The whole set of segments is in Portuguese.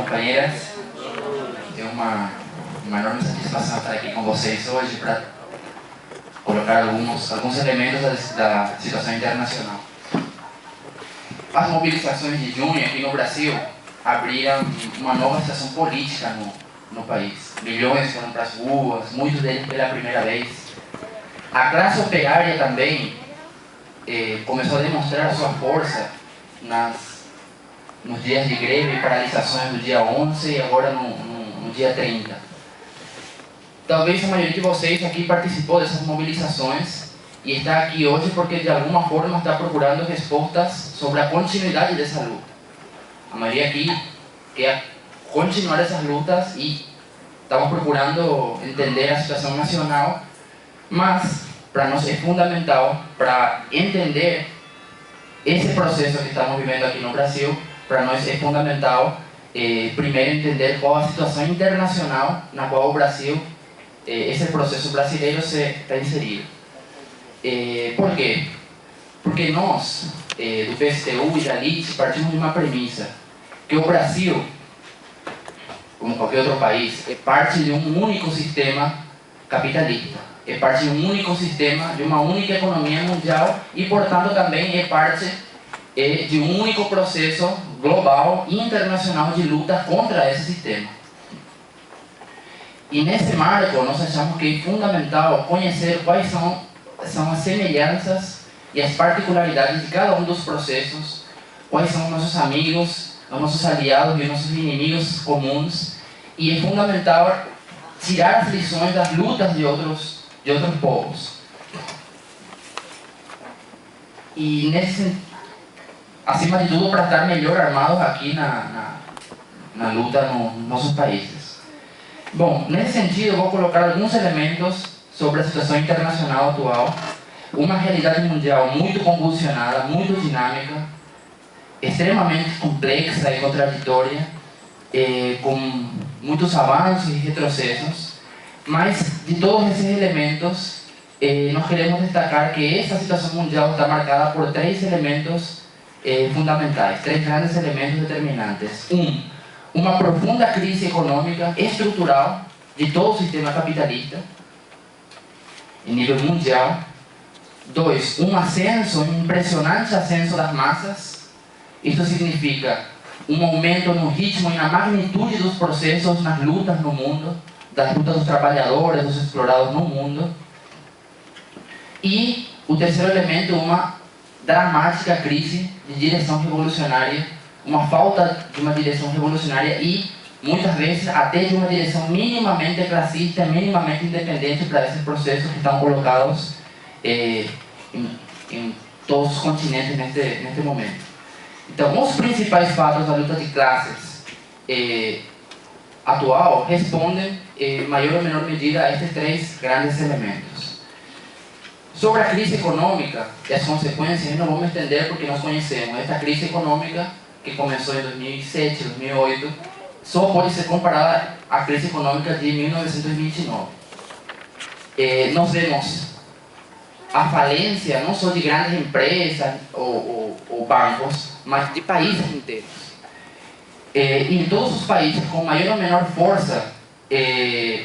companheiras. É uma enorme satisfação estar aqui com vocês hoje para colocar alguns elementos da situação internacional. As mobilizações de junho aqui no Brasil abriram uma nova situação política no país. Milhões foram para as ruas, muitos deles pela primeira vez. A classe operária também começou a demonstrar a sua força nos dias de greve e paralisações do dia 11 e agora no dia 30. Talvez a maioria de vocês aqui participou dessas mobilizações e está aqui hoje porque de alguma forma está procurando respostas sobre a continuidade dessa luta. A maioria aqui quer continuar essas lutas e estamos procurando entender a situação nacional, mas para nós é fundamental, para entender esse processo que estamos vivendo aqui no Brasil, para nós é fundamental primeiro entender qual a situação internacional na qual o Brasil, esse processo brasileiro está inserido. Por quê? Porque nós, do PSTU e da LIT, partimos de uma premissa, que o Brasil, como qualquer outro país, é parte de um único sistema capitalista, é parte de um único sistema, de uma única economia mundial e, portanto, também é parte de um único processo global e internacional de luta contra esse sistema. E nesse marco, nós achamos que é fundamental conhecer quais são as semelhanças e as particularidades de cada um dos processos, quais são os nossos amigos, os nossos aliados e os nossos inimigos comuns, e é fundamental tirar as lições das lutas de outros povos. E acima de tudo, para estar melhor armados aqui na luta nos nossos países. Bom, nesse sentido, eu vou colocar alguns elementos sobre a situação internacional atual, uma realidade mundial muito convulsionada, muito dinâmica, extremamente complexa e contraditória, com muitos avanços e retrocessos, mas de todos esses elementos, nós queremos destacar que essa situação mundial está marcada por três elementos fundamentais, três grandes elementos determinantes. Uma profunda crise econômica estrutural de todo o sistema capitalista, em nível mundial. 2, um impressionante ascenso das massas. Isso significa um aumento no ritmo e na magnitude dos processos nas lutas no mundo, das lutas dos trabalhadores, dos explorados no mundo. E o terceiro elemento, uma dramática crise de direção revolucionária, uma falta de uma direção revolucionária e, muitas vezes, até de uma direção minimamente classista, minimamente independente para esses processos que estão colocados em todos os continentes neste momento. Então, os principais fatos da luta de classes atual respondem, em maior ou menor medida, a estes três grandes elementos. Sobre a crise econômica e as consequências, não vamos entender porque nós conhecemos. Esta crise econômica, que começou em 2007, 2008, só pode ser comparada à crise econômica de 1929. Nós vemos a falência não só de grandes empresas ou bancos, mas de países inteiros. Em todos os países, com maior ou menor força,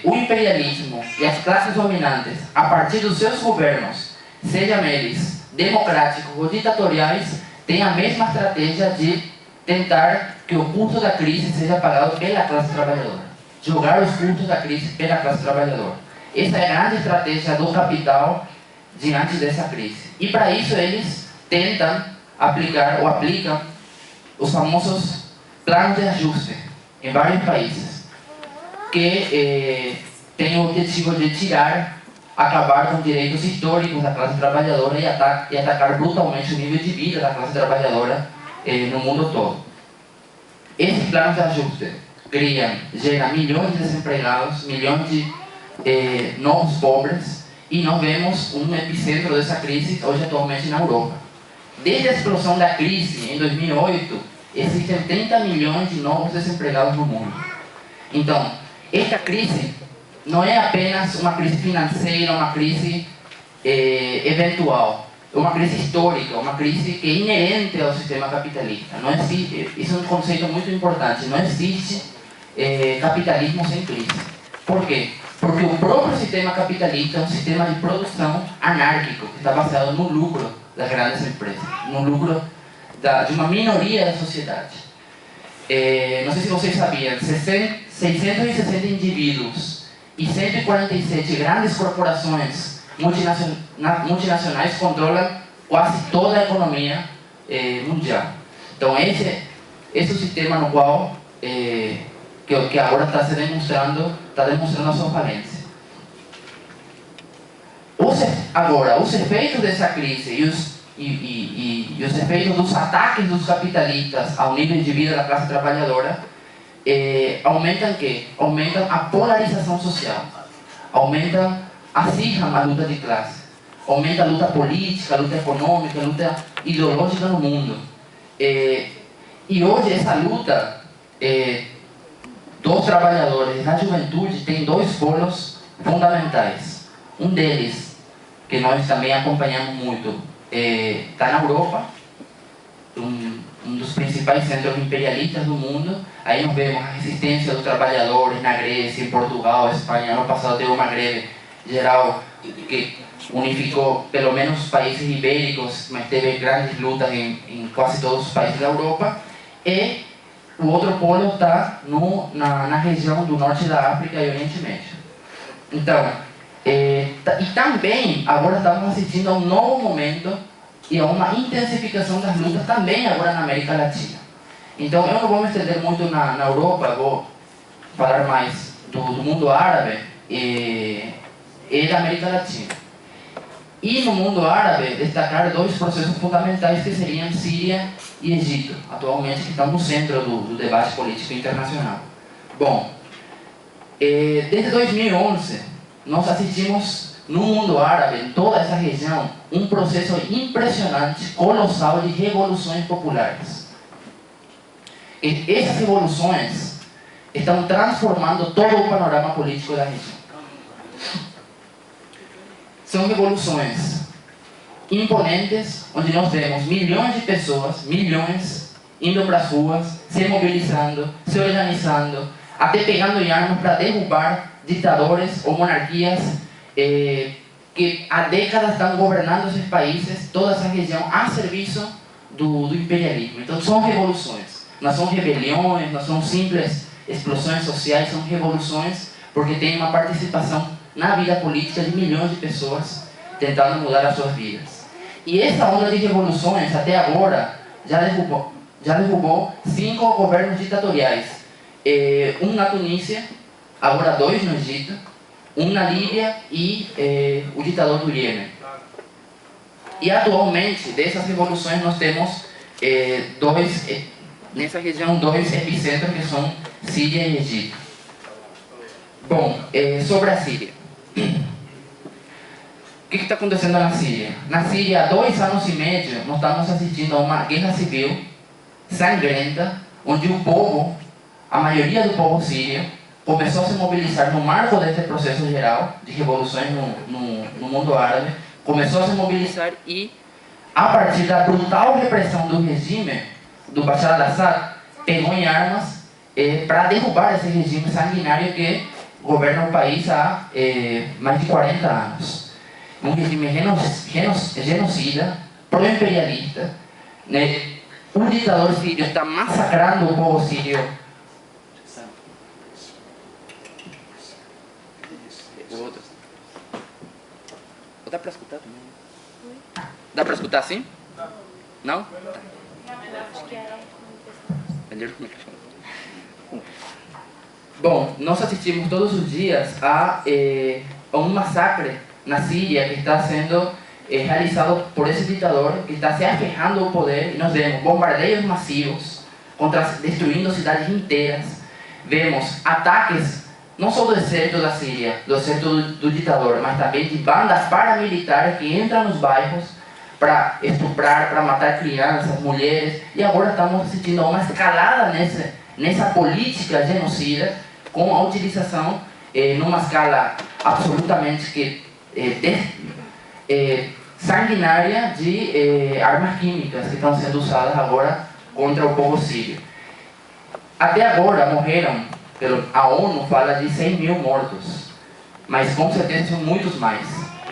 o imperialismo e as classes dominantes, a partir dos seus governos, sejam eles democráticos ou ditatoriais, têm a mesma estratégia de tentar que o custo da crise seja pagado pela classe trabalhadora. Jogar os custos da crise pela classe trabalhadora. Essa é a grande estratégia do capital diante dessa crise. E para isso eles tentam aplicar ou aplicam os famosos planos de ajuste em vários países, que têm o objetivo de acabar com direitos históricos da classe trabalhadora e atacar brutalmente o nível de vida da classe trabalhadora no mundo todo. Esses planos de ajuste geram milhões de desempregados, milhões de novos pobres, e nós vemos um epicentro dessa crise hoje atualmente na Europa. Desde a explosão da crise em 2008, existem 30 milhões de novos desempregados no mundo. Então, esta crise não é apenas uma crise financeira, uma crise eventual. uma crise histórica, uma crise que é inerente ao sistema capitalista. Não existe, isso é um conceito muito importante, não existe capitalismo sem crise. Por quê? Porque o próprio sistema capitalista é um sistema de produção anárquico, que está baseado no lucro das grandes empresas, no lucro de uma minoria da sociedade. Não sei se vocês sabiam, 660 indivíduos e 147 grandes corporações multinacionais controlam quase toda a economia mundial. Então esse é o sistema no qual que agora está demonstrando a sua falência. Agora, os efeitos dessa crise e os efeitos dos ataques dos capitalistas ao nível de vida da classe trabalhadora aumentam a polarização social, acirram a luta de classe, aumenta a luta política, a luta econômica, a luta ideológica no mundo. E hoje essa luta dos trabalhadores na juventude tem dois polos fundamentais. Um deles, que nós também acompanhamos muito, está na Europa, um dos principais centros imperialistas do mundo. Aí nós vemos a resistência dos trabalhadores na Grécia, em Portugal, Espanha. Ano passado teve uma greve geral que unificou pelo menos os países ibéricos, mas teve grandes lutas em quase todos os países da Europa. E o outro polo está na região do norte da África e Oriente Médio. Então, e também agora estamos assistindo a um novo momento e a uma intensificação das lutas também agora na América Latina. Então eu não vou me estender muito na Europa, vou falar mais do mundo árabe e da América Latina. E no mundo árabe, destacar dois processos fundamentais que seriam Síria e Egito, atualmente que estão no centro do debate político internacional. Bom, desde 2011, nós assistimos no mundo árabe, em toda essa região, um processo impressionante, colossal de revoluções populares. E essas revoluções estão transformando todo o panorama político da região. São revoluções imponentes, onde nós vemos milhões de pessoas, indo para as ruas, se mobilizando, se organizando, até pegando em armas para derrubar ditadores ou monarquias que há décadas estão governando esses países, toda essa região, a serviço do imperialismo. Então são revoluções, não são rebeliões, não são simples explosões sociais, são revoluções porque tem uma participação na vida política de milhões de pessoas tentando mudar as suas vidas. E essa onda de revoluções, até agora, já derrubou 5 governos ditatoriais. Um na Tunísia, agora 2 no Egito, um na Líbia e o ditador do Iêmen. E atualmente, dessas revoluções, nós temos nessa região, 2 epicentros que são Síria e Egito. Bom, sobre a Síria. O que está acontecendo na Síria? Na Síria, há 2 anos e meio, nós estamos assistindo a uma guerra civil sangrenta, onde o povo, a maioria do povo sírio, começou a se mobilizar no marco desse processo geral de revoluções no mundo árabe, começou a se mobilizar e, a partir da brutal repressão do regime do Bashar al-Assad, pegou em armas para derrubar esse regime sanguinário que governa o país há mais de 40 anos. Um regime genocida, pró-imperialista, né? O ditador sírio está massacrando o povo sírio. Dá para escutar também? Dá para escutar assim? Não? Acho que é. Bom, nós assistimos todos os dias a um massacre na Síria que está sendo realizado por esse ditador que está se aferrando ao poder, e nós vemos bombardeios massivos, destruindo cidades inteiras, vemos ataques não só do exército da Síria, do exército do ditador, mas também de bandas paramilitares que entram nos bairros para estuprar, para matar crianças, mulheres, e agora estamos assistindo a uma escalada nessa política genocida, com a utilização numa escala absolutamente que sanguinária de armas químicas que estão sendo usadas agora contra o povo sírio. Até agora morreram, a ONU fala de 100 mil mortos, mas com certeza são muitos mais.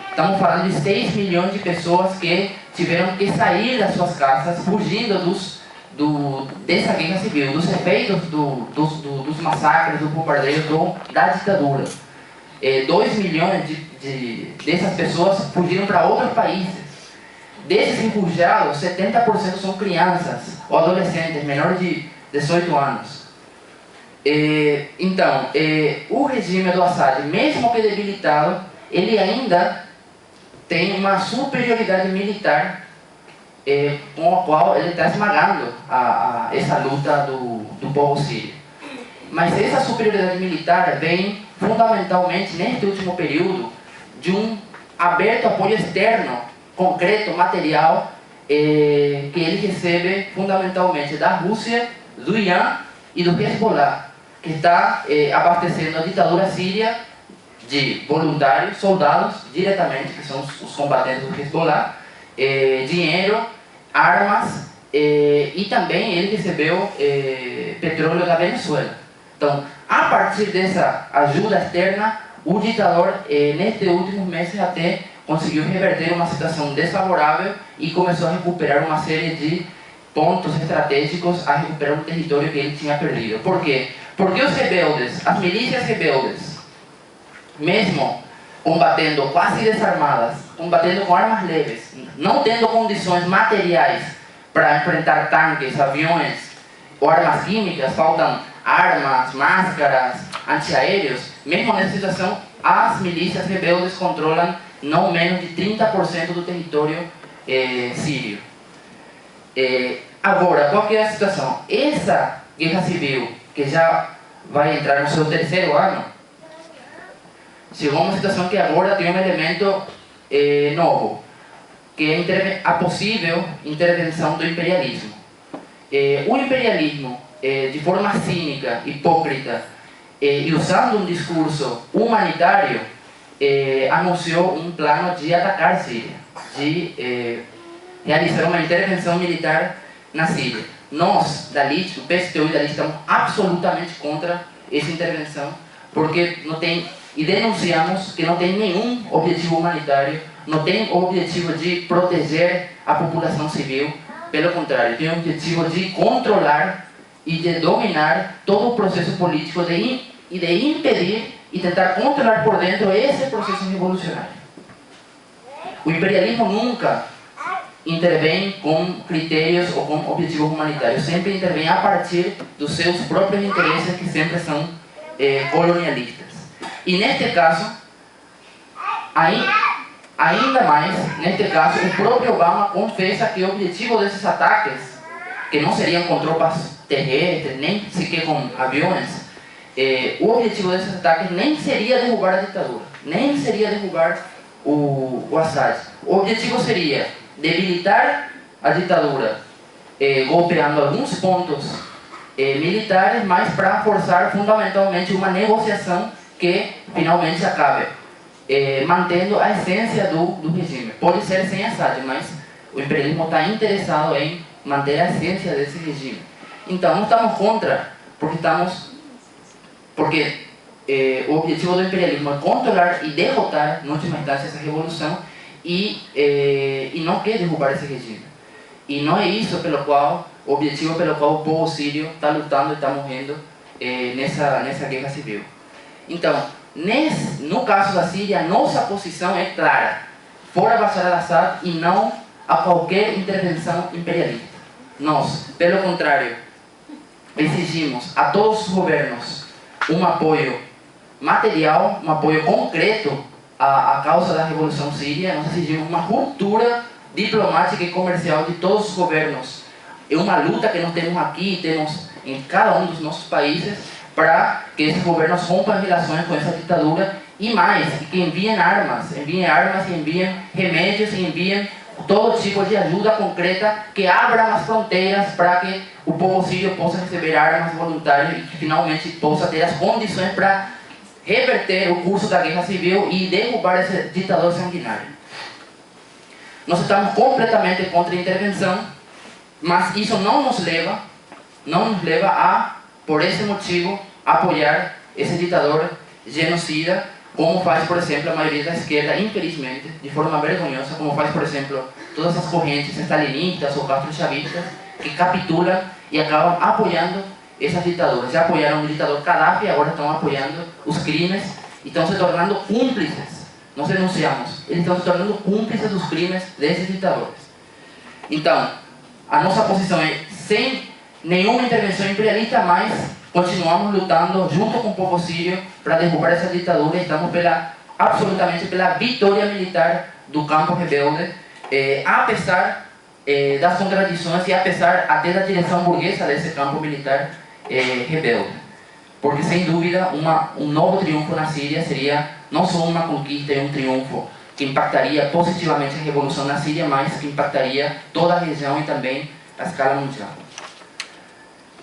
Estamos falando de 6 milhões de pessoas que tiveram que sair das suas casas, fugindo dessa guerra civil, dos efeitos dos massacres, do bombardeio, da ditadura. 2 milhões dessas pessoas fugiram para outros países. Desses refugiados, 70% são crianças ou adolescentes, menores de 18 anos. Então, o regime do Assad, mesmo que debilitado, ele ainda tem uma superioridade militar com a qual ele está esmagando essa luta do povo sírio. Mas essa superioridade militar vem fundamentalmente neste último período de um aberto apoio externo, concreto, material, que ele recebe fundamentalmente da Rússia, do Irã e do Hezbollah, que está abastecendo a ditadura síria de voluntários, soldados, diretamente, que são os combatentes do Hezbollah, dinheiro, armas, e também ele recebeu petróleo da Venezuela. Então, a partir dessa ajuda externa, o ditador, nestes últimos meses, até conseguiu reverter uma situação desfavorável e começou a recuperar uma série de pontos estratégicos, a recuperar um território que ele tinha perdido. Por quê? Porque os rebeldes, as milícias rebeldes, mesmo combatendo quase desarmadas, combatendo com armas leves, não tendo condições materiais para enfrentar tanques, aviões ou armas químicas, faltam armas, máscaras, antiaéreos, mesmo nessa situação, as milícias rebeldes controlam não menos de 30% do território sírio. Agora, qual que é a situação? Essa guerra civil, que já vai entrar no seu 3º ano, chegou a uma situação que agora tem um elemento novo, que é a possível intervenção do imperialismo. O imperialismo, de forma cínica, hipócrita, e usando um discurso humanitário, anunciou um plano de atacar a Síria, de realizar uma intervenção militar na Síria. Nós, da LIT, o PSTU e da LIT, estamos absolutamente contra essa intervenção, porque não tem, e denunciamos que não tem nenhum objetivo humanitário, não tem o objetivo de proteger a população civil, pelo contrário, tem o objetivo de controlar e de dominar todo o processo político e de impedir e tentar controlar por dentro esse processo revolucionário. O imperialismo nunca intervém com critérios ou com objetivos humanitários, sempre intervém a partir dos seus próprios interesses, que sempre são colonialistas. E neste caso, ainda mais, neste caso, o próprio Obama confessa que o objetivo desses ataques, que não seriam com tropas terrestres, nem sequer com aviões, o objetivo desses ataques nem seria derrubar a ditadura, nem seria derrubar o Assad. O objetivo seria debilitar a ditadura, golpeando alguns pontos militares, mas para forçar fundamentalmente uma negociação que finalmente acabe mantendo a essência do regime. Pode ser sem Assad, mas o imperialismo está interessado em manter a essência desse regime. Então, não estamos contra, porque o objetivo do imperialismo é controlar e derrotar, em última instância, essa revolução e não quer derrubar esse regime. E não é isso o objetivo pelo qual o povo sírio está lutando e está morrendo nessa guerra civil. Então, no caso da Síria, nossa posição é clara: fora Bashar al-Assad e não a qualquer intervenção imperialista. Nós, pelo contrário, exigimos a todos os governos um apoio material, um apoio concreto à causa da Revolução Síria. Nós exigimos uma ruptura diplomática e comercial de todos os governos. É uma luta que nós temos aqui, temos em cada um dos nossos países, para que esses governos rompam relações com essa ditadura e mais, que enviem armas, e enviem remédios, e enviem todo tipo de ajuda concreta que abra as fronteiras para que o povo sírio possa receber armas voluntárias e que finalmente possa ter as condições para reverter o curso da guerra civil e derrubar esse ditador sanguinário. Nós estamos completamente contra a intervenção, mas isso não nos leva a, por esse motivo, apoiar esse ditador genocida, como faz, por exemplo, a maioria da esquerda, infelizmente, de forma vergonhosa, como faz, por exemplo, todas as correntes stalinistas ou castrochavistas, que capitulam e acabam apoiando essas ditaduras. Já apoiaram o ditador Gaddafi, agora estão apoiando os crimes e estão se tornando cúmplices. Nós denunciamos, eles estão se tornando cúmplices dos crimes desses ditadores. Então, a nossa posição é, sem nenhuma intervenção imperialista, mas continuamos lutando junto com o povo sírio para derrubar essa ditadura. Estamos absolutamente pela vitória militar do campo rebelde, apesar das contradições e apesar até da direção burguesa desse campo militar rebelde. Porque, sem dúvida, um novo triunfo na Síria seria não só uma conquista e um triunfo que impactaria positivamente a revolução na Síria, mas que impactaria toda a região e também a escala mundial.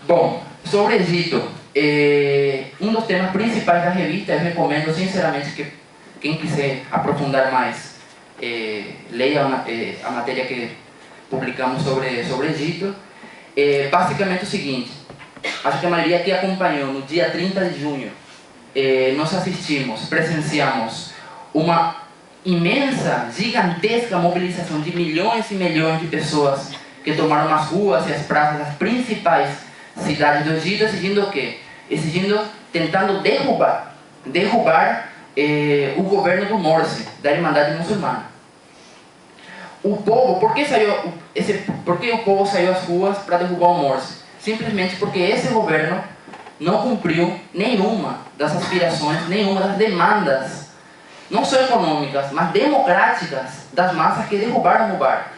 Bom, sobre o Egito, um dos temas principais da revista, eu recomendo sinceramente que quem quiser aprofundar mais, leia a matéria que publicamos sobre o Egito. Basicamente o seguinte, acho que a maioria aqui acompanhou, no dia 30 de junho, nós presenciamos uma imensa, gigantesca mobilização de milhões e milhões de pessoas que tomaram as ruas e as praças das principais cidades do Egito, exigindo o quê? Tentando derrubar o governo do Morsi, da Irmandade Muçulmana. O povo, por que o povo saiu às ruas para derrubar o Morsi? Simplesmente porque esse governo não cumpriu nenhuma das aspirações, nenhuma das demandas, não só econômicas, mas democráticas das massas que derrubaram o Mubarak.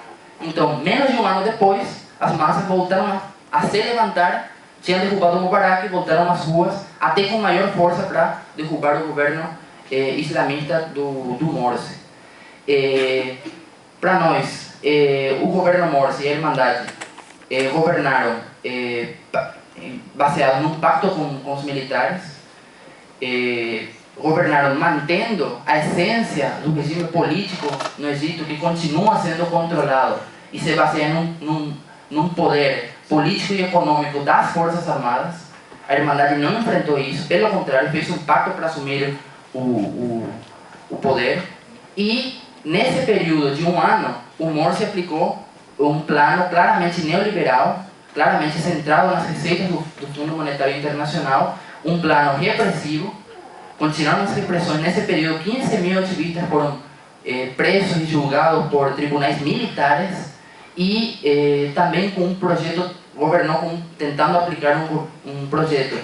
Então, menos de um ano depois, as massas voltaram a se levantar, tinham derrubado o Mubarak e voltaram às ruas, até com maior força para derrubar o governo islamista do Morsi. Para nós, o governo Morsi e a Irmandade governaram baseado num pacto com os militares, governaram mantendo a essência do regime político no Egito, que continua sendo controlado e se baseia num poder político e econômico das Forças Armadas. A Irmandade não enfrentou isso, pelo contrário, fez um pacto para assumir o poder. E nesse período de um ano, o Morsi aplicou um plano claramente neoliberal, claramente centrado nas receitas do Fundo Monetário Internacional, um plano repressivo. Continuaram as repressões. Nesse período, 15 mil ativistas foram presos e julgados por tribunais militares, e também com um projeto, governou tentando aplicar um projeto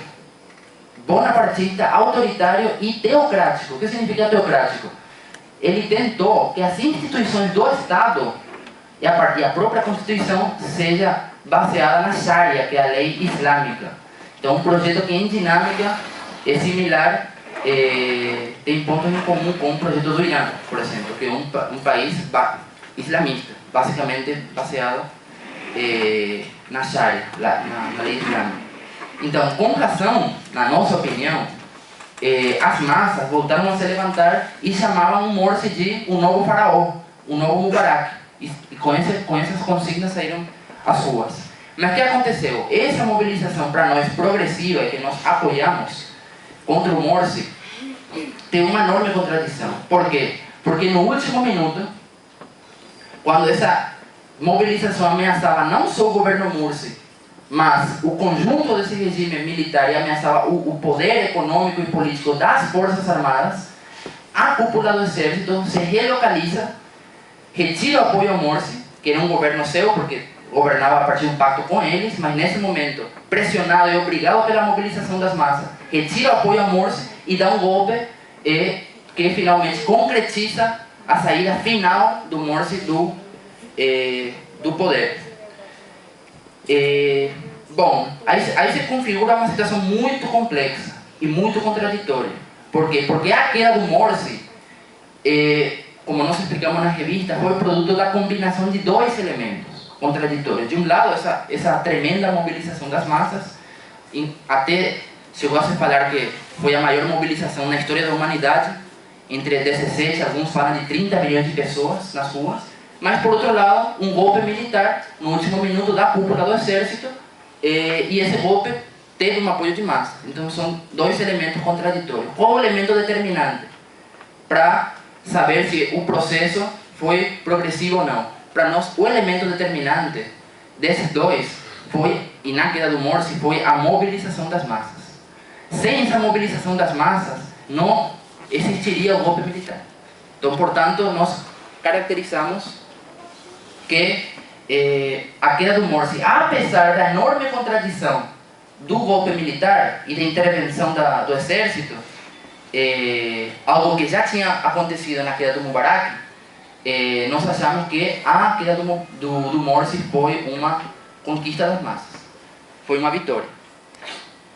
bonapartista, autoritário e teocrático. O que significa teocrático? Ele tentou que as instituições do Estado e a própria Constituição seja baseada na Sharia, que é a lei islâmica. Então, um projeto que em dinâmica é similar, tem pontos em comum com o projeto do Irã, por exemplo, que é um país islamista, basicamente baseado na Sharia, na lei islâmica. Então, com razão, na nossa opinião, as massas voltaram a se levantar e chamavam o Morsi de um novo faraó, um novo Mubarak. E com essas consignas saíram às ruas. Mas o que aconteceu? Essa mobilização para nós progressiva, que nós apoiamos contra o Morsi, tem uma enorme contradição. Por quê? Porque no último minuto, quando essa mobilização ameaçava não só o governo Morsi, mas o conjunto desse regime militar, e ameaçava o poder econômico e político das Forças Armadas, a cúpula do exército se relocaliza, retira o apoio ao Morsi, que era um governo seu, porque governava a partir de um pacto com eles, mas nesse momento, pressionado e obrigado pela mobilização das massas, retira o apoio ao Morsi e dá um golpe que finalmente concretiza a saída final do Morsi do poder. Bom, aí se configura uma situação muito complexa e muito contraditória. Por quê? Porque a queda do Morsi, como nós explicamos na revista, foi produto da combinação de dois elementos contraditórios. De um lado, essa tremenda mobilização das massas, até chegou a se falar que foi a maior mobilização na história da humanidade, entre 16, alguns falam de 30 milhões de pessoas nas ruas, Mas, por outro lado, um golpe militar, no último minuto, da cúpula do exército, e esse golpe teve um apoio de massa. Então, são dois elementos contraditórios. Qual o elemento determinante para saber se o processo foi progressivo ou não? Para nós, o elemento determinante desses dois foi, e na queda do Morsi, foi a mobilização das massas. Sem essa mobilização das massas, não existiria o golpe militar. Então, portanto, nós caracterizamos que a queda do Morsi, apesar da enorme contradição do golpe militar e da intervenção do exército, algo que já tinha acontecido na queda do Mubarak, nós achamos que a queda do Morsi foi uma conquista das massas, foi uma vitória.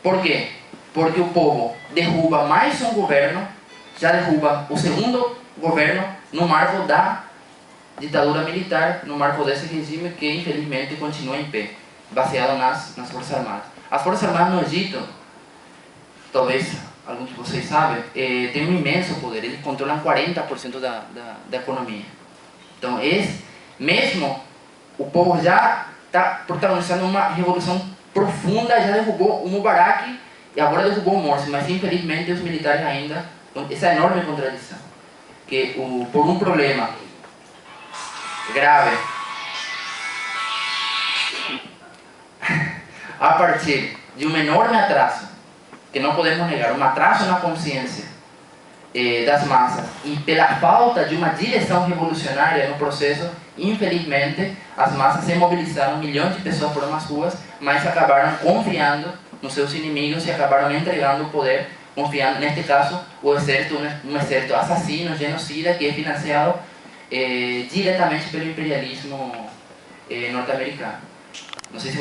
Por quê? Porque o povo derruba mais um governo, já derruba o segundo governo no marco da ditadura militar, no marco desse regime que infelizmente continua em pé, baseado nas Forças Armadas. As Forças Armadas no Egito, talvez alguns de vocês sabem, têm um imenso poder, eles controlam 40% da economia. Então, mesmo o povo já está protagonizando uma revolução profunda, já derrubou o Mubarak e agora derrubou o Morsi, mas infelizmente os militares ainda, essa enorme contradição, que por um problema grave, a partir de um enorme atraso, que não podemos negar, um atraso na consciência das massas, e pela falta de uma direção revolucionária no processo, infelizmente, as massas se mobilizaram, milhões de pessoas foram às ruas, mas acabaram confiando nos seus inimigos e acabaram entregando o poder, confiando, neste caso, o exército, um exército assassino, genocida, que é financiado diretamente pelo imperialismo norte-americano. Não sei se